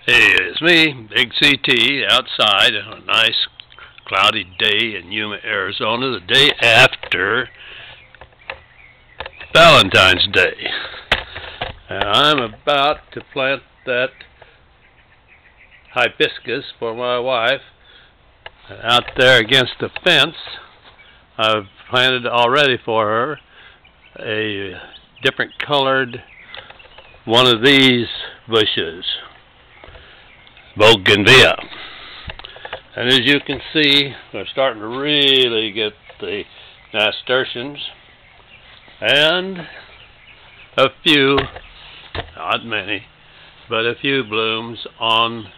Hey, it's me, Big CT, outside on a nice cloudy day in Yuma, Arizona, the day after Valentine's Day. And I'm about to plant that hibiscus for my wife out there against the fence. I've planted already for her a different colored one of these bushes, Bougainvillea. And as you can see, we're starting to really get the nasturtiums and a few, not many, but a few blooms on,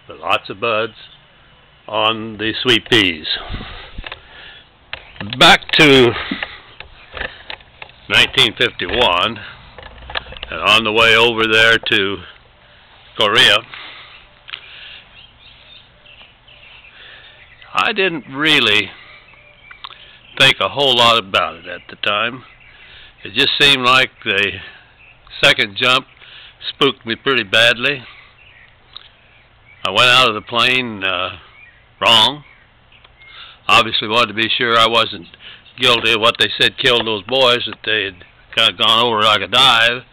lots of buds on the sweet peas. Back to 1951, and on the way over there to Korea, I didn't really think a whole lot about it at the time. It just seemed like the second jump spooked me pretty badly. I went out of the plane wrong. Obviously wanted to be sure I wasn't guilty of what they said killed those boys, that they had kind of gone over like a dive.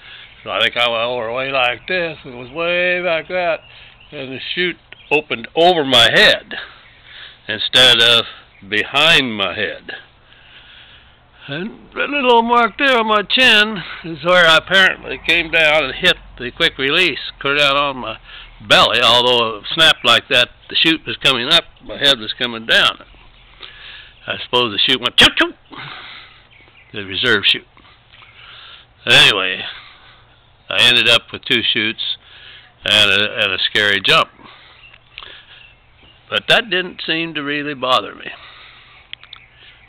So I think I went over way like this. It was way back that, and the chute opened over my head instead of behind my head. And that little mark there on my chin is where I apparently came down and hit the quick release, clear down on my belly. Although it snapped like that, the chute was coming up, my head was coming down. I suppose the chute went choo choo, the reserve chute. Anyway, I ended up with two chutes and a scary jump. But that didn't seem to really bother me.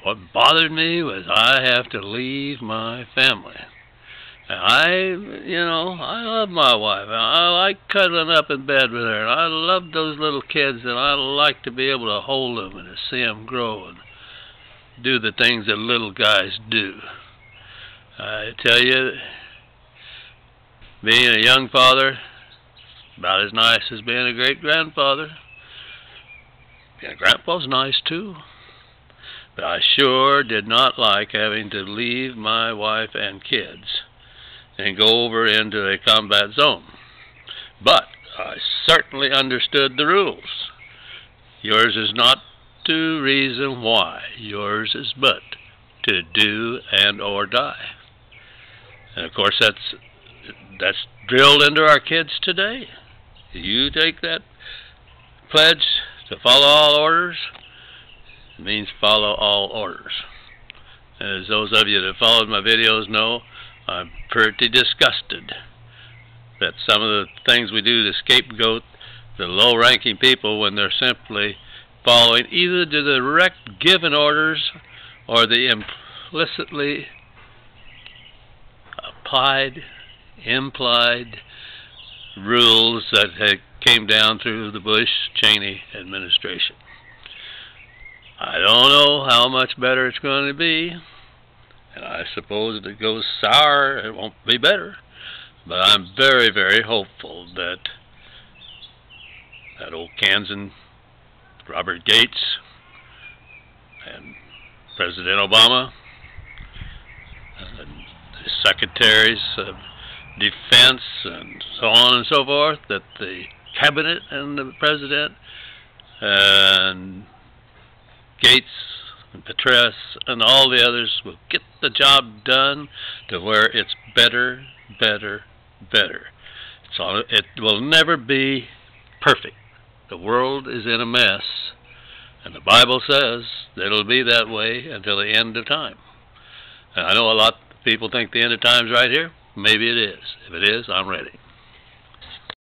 What bothered me was I have to leave my family. And I love my wife. I like cuddling up in bed with her. And I love those little kids, and I like to be able to hold them and to see them grow and do the things that little guys do. I tell you, being a young father, about as nice as being a great-grandfather. Being a grandpa's nice, too. But I sure did not like having to leave my wife and kids and go over into a combat zone. But I certainly understood the rules. Yours is not to reason why. Yours is but to do and or die. And of course that's drilled into our kids today. You take that pledge to follow all orders, it means follow all orders. As those of you that followed my videos know, I'm pretty disgusted that some of the things we do to scapegoat the low-ranking people when they're simply following either the direct given orders or the implicitly implied rules that came down through the Bush-Cheney administration. I don't know how much better it's going to be, and I suppose if it goes sour, it won't be better. But I'm very, very hopeful that that old Kansan, Robert Gates, and President Obama, and the secretaries of defense and so on and so forth, that the cabinet and the president and Gates and Petraeus and all the others will get the job done to where it's better, better, better. It will never be perfect. The world is in a mess, and the Bible says that it'll be that way until the end of time. And I know a lot of people think the end of time's right here. Maybe it is. If it is, I'm ready.